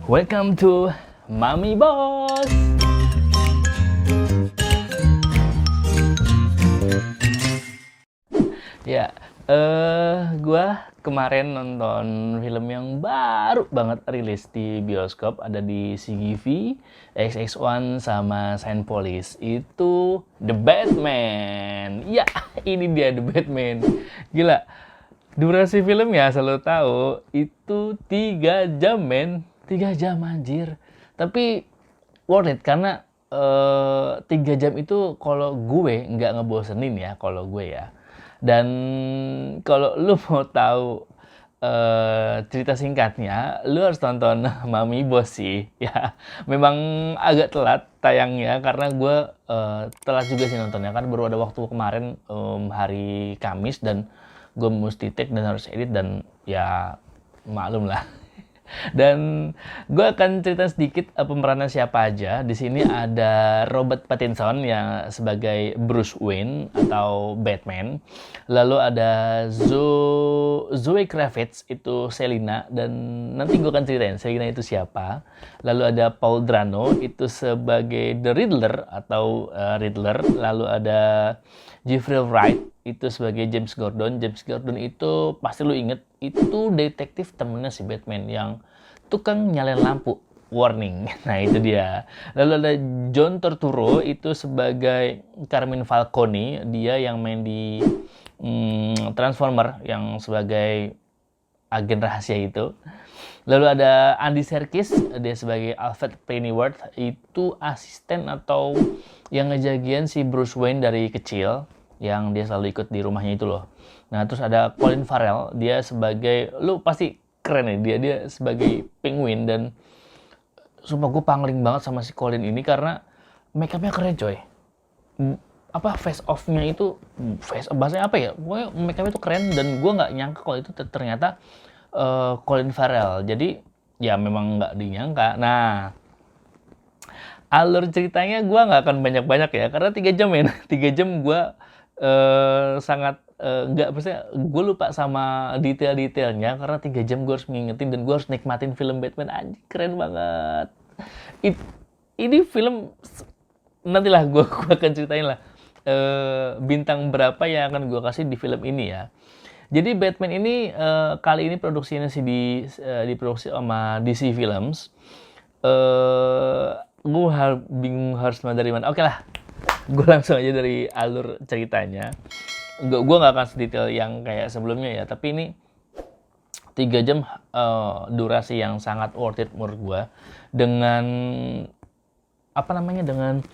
Welcome to Mami Boss. Ya, gua kemarin nonton film yang baru banget rilis di bioskop, ada di CGV, XX1 sama Cinepolis. Itu The Batman. Ya, ini dia The Batman. Gila. Durasi film ya, selalu tahu itu 3 jam, men. 3 jam anjir. Tapi worth it karena 3 jam itu kalau gue nggak ngebosenin ya, kalau gue ya. Dan kalau lu mau tahu cerita singkatnya, lu harus tonton Mami Boss sih. Ya, memang agak telat tayangnya karena gue telat juga sih nontonnya, kan baru ada waktu kemarin hari Kamis dan gue mesti take dan harus edit dan ya maklum lah. Dan gue akan cerita sedikit pemeranan siapa aja. Di sini ada Robert Pattinson yang sebagai Bruce Wayne atau Batman. Lalu ada Zoe Kravitz itu Selina, dan nanti gue akan ceritain Selina itu siapa. Lalu ada Paul Dano itu sebagai The Riddler atau Riddler. Lalu ada Jeffrey Wright itu sebagai James Gordon. James Gordon itu pasti lu inget, itu detektif temennya si Batman yang tukang nyalain lampu warning. Nah itu dia. Lalu ada John Turturro itu sebagai Carmine Falcone, dia yang main di Transformer yang sebagai agen rahasia itu. Lalu ada Andy Serkis, dia sebagai Alfred Pennyworth, itu asisten atau yang ngejagain si Bruce Wayne dari kecil, yang dia selalu ikut di rumahnya itu loh. Nah terus ada Colin Farrell, dia sebagai, lu pasti keren nih, dia sebagai Penguin. Dan sumpah gue pangling banget sama si Colin ini karena make upnya keren coy. Face off-nya itu, bahasanya apa ya, pokoknya make upnya itu keren, dan gue nggak nyangka kalau itu ternyata Colin Farrell. Jadi ya memang nggak dinyangka. Nah, alur ceritanya gue nggak akan banyak-banyak ya, karena 3 jam ya. 3 jam gue sangat nggak, maksudnya gue lupa sama detail-detailnya karena 3 jam gue harus ngingetin dan gue harus nikmatin film Batman. Anjir, keren banget. Ini film, nantilah gue akan ceritain lah bintang berapa yang akan gue kasih di film ini ya. Jadi Batman ini kali ini produksinya sih diproduksi sama DC Films. Gue bingung harus dari mana. Oke lah, gue langsung aja dari alur ceritanya. Gue nggak akan sedetail yang kayak sebelumnya ya, tapi ini 3 jam durasi yang sangat worth it menurut gue, dengan dengan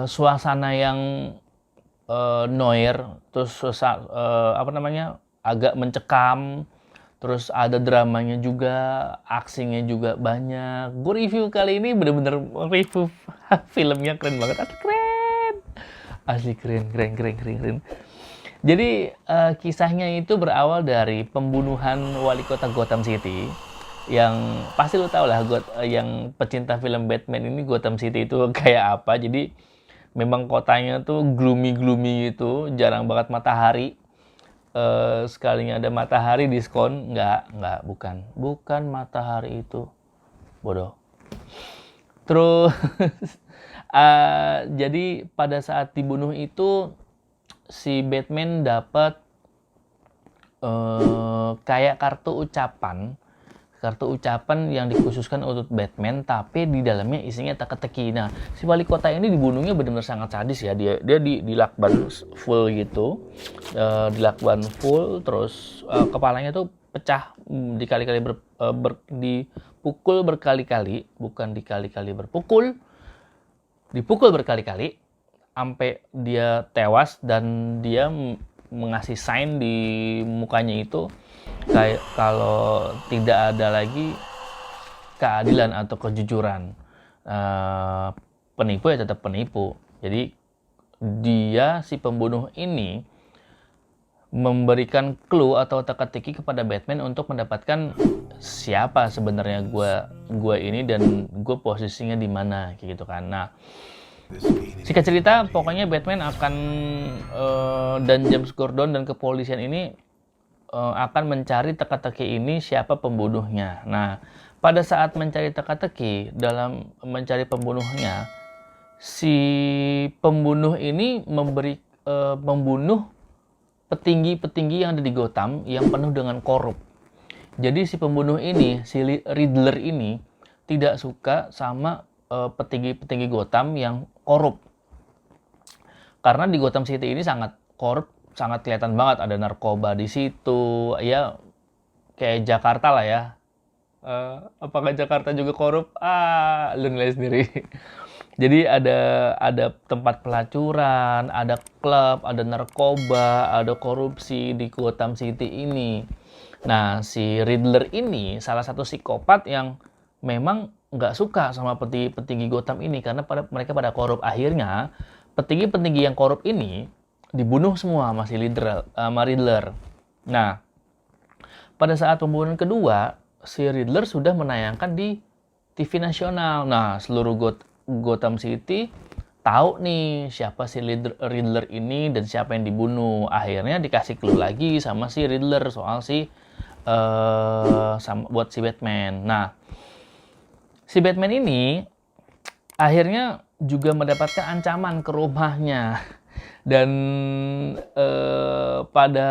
suasana yang noir, terus agak mencekam, terus ada dramanya juga, aksinya juga banyak. Gue review kali ini bener-bener review filmnya keren banget, asli keren. Jadi kisahnya itu berawal dari pembunuhan wali kota Gotham City, yang pasti lo tau lah, yang pecinta film Batman ini Gotham City itu kayak apa. Jadi memang kotanya tuh gloomy gitu, jarang banget matahari. Sekalinya ada matahari diskon, bukan matahari itu, bodoh. Terus jadi pada saat dibunuh itu si Batman dapat kayak kartu ucapan yang dikhususkan untuk Batman, tapi di dalamnya isinya teka-teki. Nah, si wali kota ini dibunuhnya benar-benar sangat sadis ya. Dia dilakban full gitu. Dilakban full, terus kepalanya tuh pecah dipukul berkali-kali, bukan dikali-kali berpukul. Dipukul berkali-kali sampai dia tewas, dan dia mengasih sign di mukanya itu kayak kalau tidak ada lagi keadilan atau kejujuran. Penipu ya tetap penipu. Jadi dia, si pembunuh ini, memberikan clue atau teka-teki kepada Batman untuk mendapatkan siapa sebenarnya gue ini dan gue posisinya di mana gitu kan. Nah, singkat cerita, pokoknya Batman akan dan James Gordon dan kepolisian ini akan mencari teka-teki ini siapa pembunuhnya. Nah, pada saat mencari teka-teki dalam mencari pembunuhnya, si pembunuh ini membunuh petinggi-petinggi yang ada di Gotham yang penuh dengan korup. Jadi si pembunuh ini, si Riddler ini tidak suka sama petinggi-petinggi Gotham yang korup. Karena di Gotham City ini sangat korup, sangat kelihatan banget, ada narkoba di situ. Ya kayak Jakarta lah ya. Apakah Jakarta juga korup? Lu nilai sendiri. Jadi ada tempat pelacuran, ada klub, ada narkoba, ada korupsi di Gotham City ini. Nah, si Riddler ini salah satu psikopat yang memang nggak suka sama petinggi Gotham ini karena mereka pada korup. Akhirnya, petinggi-petinggi yang korup ini dibunuh semua sama si Riddler. Nah, pada saat pembunuhan kedua, si Riddler sudah menayangkan di TV nasional. Nah, seluruh Gotham City tahu nih siapa si Riddler ini dan siapa yang dibunuh. Akhirnya dikasih clue lagi sama si Riddler soal buat si Batman. Nah, si Batman ini akhirnya juga mendapatkan ancaman ke rumahnya. Dan pada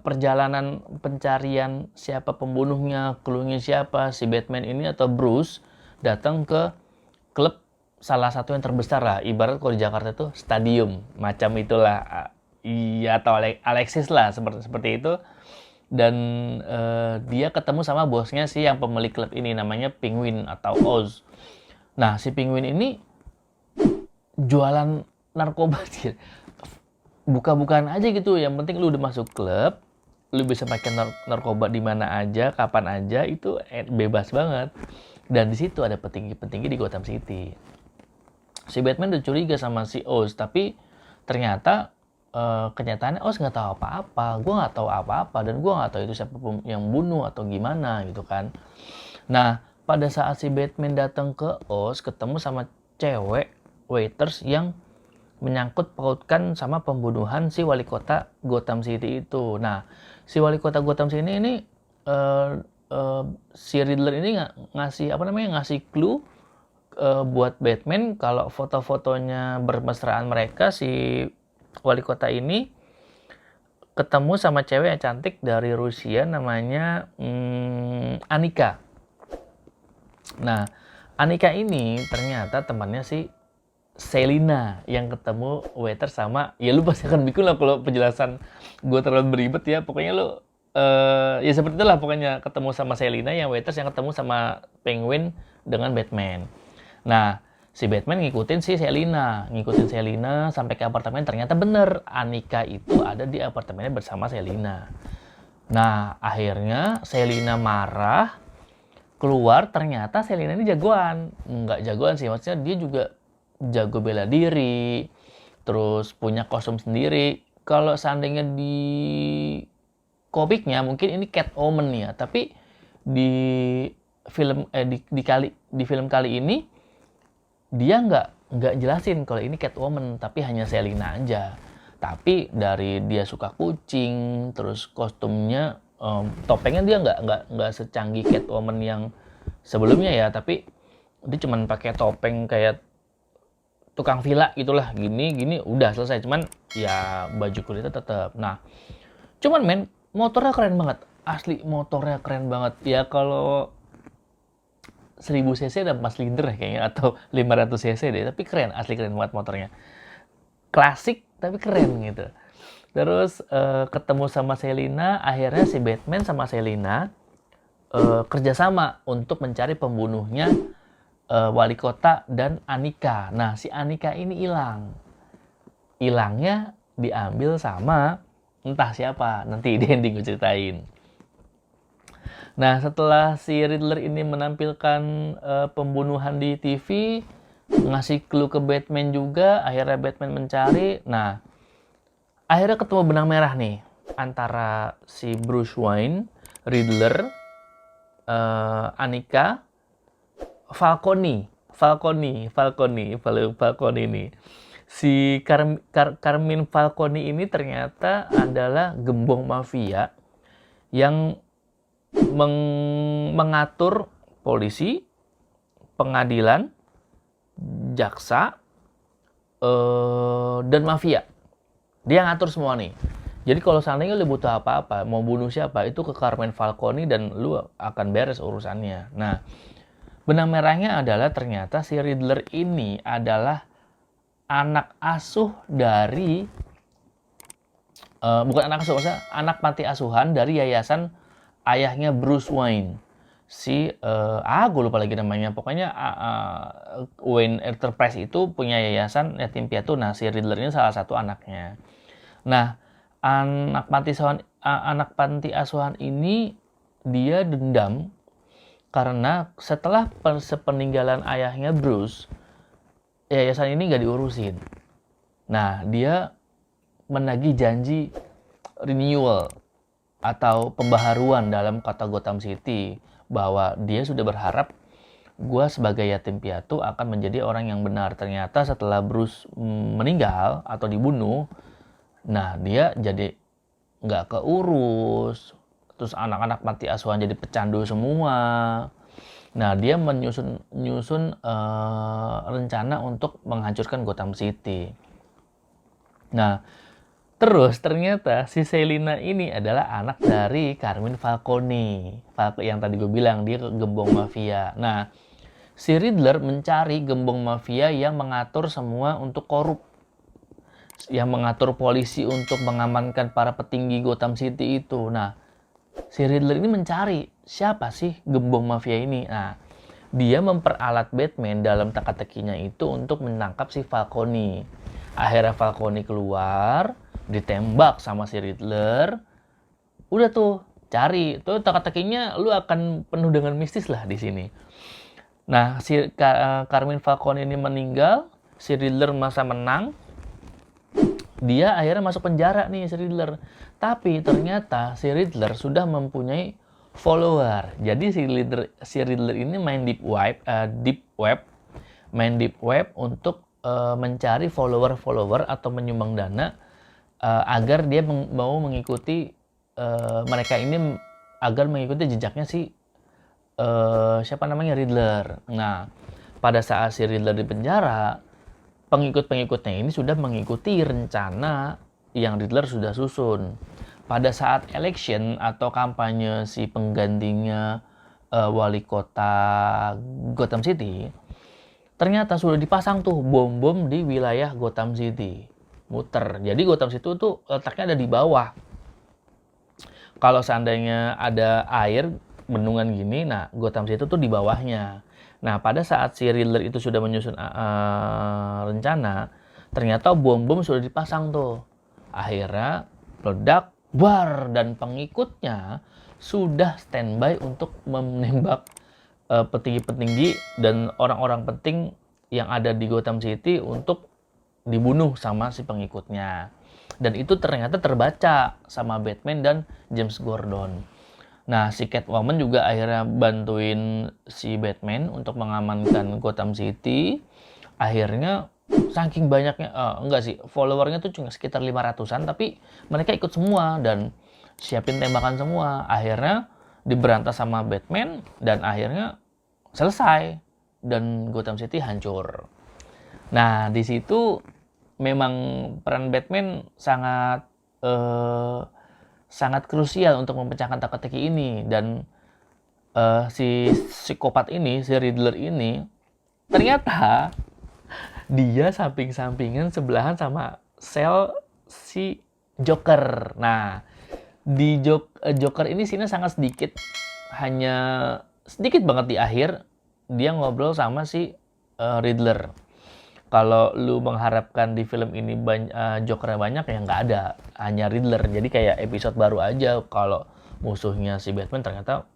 perjalanan pencarian siapa pembunuhnya, clue-nya siapa, si Batman ini atau Bruce datang ke klub salah satu yang terbesar lah. Ibarat kalau di Jakarta itu stadium, macam itulah. Iya, atau Alexis lah, seperti itu. Dan dia ketemu sama bosnya sih yang pemilik klub ini, namanya Penguin atau Oz. Nah, si Penguin ini jualan narkoba sih. Buka-bukaan aja gitu. Yang penting lu udah masuk klub, lu bisa pakai narkoba di mana aja, kapan aja, itu bebas banget. Dan di situ ada petinggi-petinggi di Gotham City. Si Batman udah curiga sama si Oz, tapi ternyata kenyataannya Oz nggak tahu apa-apa, gue nggak tahu apa-apa, dan gue nggak tahu itu siapa yang bunuh atau gimana gitu kan. Nah, pada saat si Batman datang ke Oz, ketemu sama cewek waiters yang menyangkut pautkan sama pembunuhan si wali kota Gotham City itu. Nah, si wali kota Gotham City ini si Riddler ini ngasih clue buat Batman kalau foto-fotonya bermesraan mereka, si wali kota ini ketemu sama cewek yang cantik dari Rusia namanya Annika. Nah, Annika ini ternyata temannya si Selina yang ketemu waiter sama, ya lu pasti akan bingung lah kalau penjelasan gue terlalu beribet ya. Pokoknya lu ya seperti itulah, pokoknya ketemu sama Selina yang waiters yang ketemu sama Penguin dengan Batman. Nah, si Batman ngikutin Selina sampai ke apartemen. Ternyata bener, Annika itu ada di apartemennya bersama Selina. Nah, akhirnya Selina marah, keluar. Ternyata Selina ini jagoan. Nggak jagoan sih, maksudnya dia juga jago bela diri, terus punya kostum sendiri. Kalau seandainya di komiknya mungkin ini Catwoman ya, tapi di film kali ini dia nggak jelasin kalau ini Catwoman, tapi hanya Selina aja. Tapi dari dia suka kucing, terus kostumnya, topengnya dia nggak secanggih Catwoman yang sebelumnya ya, tapi dia cuman pakai topeng kayak tukang villa gitulah, gini udah selesai. Cuman ya baju kulitnya tetap. Nah, cuman men, motornya keren banget, asli motornya keren banget ya. Kalau 1000 cc ada 4 silinder kayaknya, atau 500 cc deh, tapi keren, asli keren banget motornya. Klasik tapi keren gitu. Terus ketemu sama Selina, akhirnya si Batman sama Selina kerjasama untuk mencari pembunuhnya wali kota dan Annika. Nah, si Annika ini hilangnya diambil sama entah siapa, nanti di ending gue ceritain. Nah, setelah si Riddler ini menampilkan pembunuhan di TV, ngasih clue ke Batman juga, akhirnya Batman mencari. Nah, akhirnya ketemu benang merah nih antara si Bruce Wayne, Riddler, Annika, Falcone ini. Si Carmine Falcone ini ternyata adalah gembong mafia yang mengatur polisi, pengadilan, jaksa, dan mafia. Dia ngatur semua nih. Jadi kalau seandainya lu butuh apa-apa, mau bunuh siapa, itu ke Carmine Falcone dan lu akan beres urusannya. Nah, benang merahnya adalah ternyata si Riddler ini adalah anak asuh dari bukan anak asuh, maksudnya anak panti asuhan dari yayasan ayahnya Bruce Wayne. Gue lupa lagi namanya. Pokoknya Wayne Enterprise itu punya yayasan yatim piatu. Nah, si Riddler ini salah satu anaknya. Nah, anak panti asuhan ini dia dendam karena setelah sepeninggalan ayahnya Bruce, yayasan ini nggak diurusin. Nah, dia menagih janji renewal atau pembaharuan dalam kota Gotham City, bahwa dia sudah berharap gue sebagai yatim piatu akan menjadi orang yang benar. Ternyata setelah Bruce meninggal atau dibunuh, nah dia jadi nggak keurus, terus anak-anak panti asuhan jadi pecandu semua. Nah, dia menyusun rencana untuk menghancurkan Gotham City. Nah, terus ternyata si Selina ini adalah anak dari Carmine Falcone. Yang tadi gue bilang, dia gembong mafia. Nah, si Riddler mencari gembong mafia yang mengatur semua untuk korup. Yang mengatur polisi untuk mengamankan para petinggi Gotham City itu. Nah, si Riddler ini mencari siapa sih gembong mafia ini. Nah, dia memperalat Batman dalam teka-tekinya itu untuk menangkap si Falcone. Akhirnya Falcone keluar, ditembak sama si Riddler. Udah tuh, cari. Tuh teka-tekinya lu akan penuh dengan mistis lah di sini. Nah, si Carmine Falcone ini meninggal, si Riddler masa menang. Dia akhirnya masuk penjara nih si Riddler. Tapi ternyata si Riddler sudah mempunyai follower. Jadi si Riddler ini main deep web untuk mencari follower atau menyumbang dana agar dia mau mengikuti mereka ini, agar mengikuti jejaknya si Riddler. Nah, pada saat si Riddler di penjara, pengikut-pengikutnya ini sudah mengikuti rencana yang Riddler sudah susun. Pada saat election atau kampanye si penggantinya wali kota Gotham City, ternyata sudah dipasang tuh bom-bom di wilayah Gotham City. Muter. Jadi Gotham City tuh letaknya ada di bawah. Kalau seandainya ada air, bendungan gini, nah Gotham City tuh di bawahnya. Nah, pada saat si Riddler itu sudah menyusun rencana, ternyata bom-bom sudah dipasang tuh. Akhirnya meledak, bar, dan pengikutnya sudah standby untuk menembak petinggi-petinggi dan orang-orang penting yang ada di Gotham City untuk dibunuh sama si pengikutnya. Dan itu ternyata terbaca sama Batman dan James Gordon. Nah, si Catwoman juga akhirnya bantuin si Batman untuk mengamankan Gotham City. Akhirnya saking banyaknya, followernya tuh cuma sekitar 500-an, tapi mereka ikut semua dan siapin tembakan semua. Akhirnya diberantas sama Batman dan akhirnya selesai dan Gotham City hancur. Nah, di situ memang peran Batman sangat krusial untuk memecahkan teka-teki ini. Dan si psikopat ini, si Riddler ini, ternyata dia samping-sampingan sebelahan sama sel si Joker. Nah, di Joker ini sini sangat sedikit, hanya sedikit banget di akhir dia ngobrol sama si Riddler. Kalau lu mengharapkan di film ini Jokernya banyak, ya nggak ada, hanya Riddler. Jadi kayak episode baru aja kalau musuhnya si Batman ternyata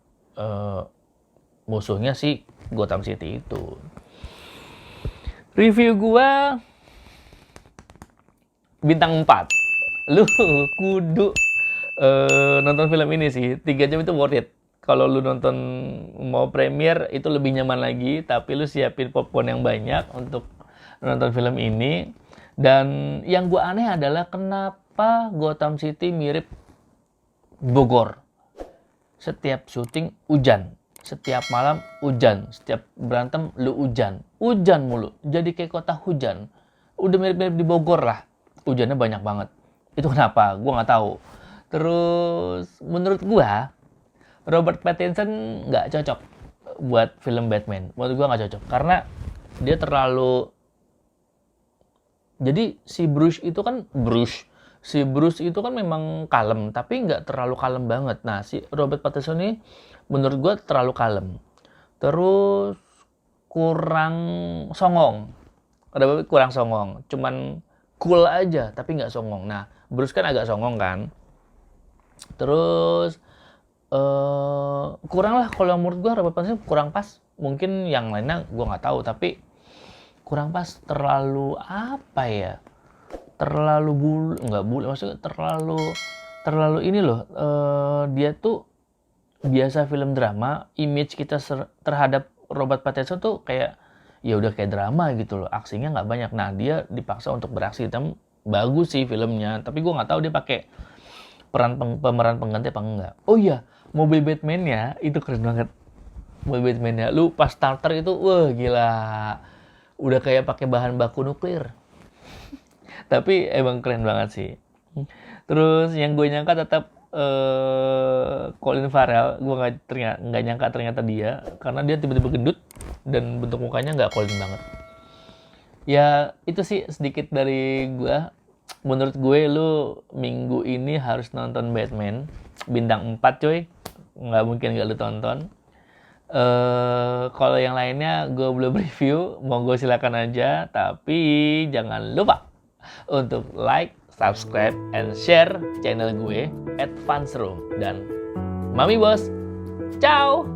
musuhnya si Gotham City itu. Review gua bintang 4. Lu kudu nonton film ini sih, 3 jam itu worth it. Kalau lu nonton mau premier itu lebih nyaman lagi, tapi lu siapin popcorn yang banyak untuk nonton film ini. Dan yang gue aneh adalah kenapa Gotham City mirip Bogor. Setiap syuting hujan. setiap malam hujan, setiap berantem lu hujan mulu, jadi kayak kota hujan. Udah mirip-mirip di Bogor lah, hujannya banyak banget. Itu kenapa? Gua nggak tahu. Terus menurut gua Robert Pattinson nggak cocok buat film Batman. Menurut gua nggak cocok karena dia terlalu, jadi si Bruce itu kan memang kalem, tapi nggak terlalu kalem banget. Nah, si Robert Pattinson ini menurut gue terlalu kalem. Terus kurang songong. Ada kurang songong. Cuman cool aja, tapi nggak songong. Nah, Bruce kan agak songong kan. Terus kurang lah kalau menurut gue Robert Pattinson kurang pas. Mungkin yang lainnya gue nggak tahu, tapi kurang pas. Terlalu apa ya? Terlalu maksudnya terlalu ini loh, dia tuh biasa film drama, image kita terhadap Robert Pattinson tuh kayak ya udah kayak drama gitu loh, aksinya nggak banyak. Nah, dia dipaksa untuk beraksi, dan bagus sih filmnya, tapi gue nggak tahu dia pakai pemeran pengganti apa enggak. Oh iya, mobil Batman-nya itu keren banget. Mobil Batman-nya lu pas starter itu wah gila, udah kayak pakai bahan baku nuklir. Tapi emang keren banget sih. Terus yang gue nyangka tetap Colin Farrell. Gue nggak nyangka ternyata dia, karena dia tiba-tiba gendut dan bentuk mukanya nggak Colin banget. Ya itu sih sedikit dari gue. Menurut gue lu minggu ini harus nonton Batman bintang 4 coy. Nggak mungkin nggak lu tonton. Kalau yang lainnya gue belum review, monggo silakan aja. Tapi jangan lupa untuk like, subscribe, and share channel gue @fansroom. Dan Mami Bos, ciao!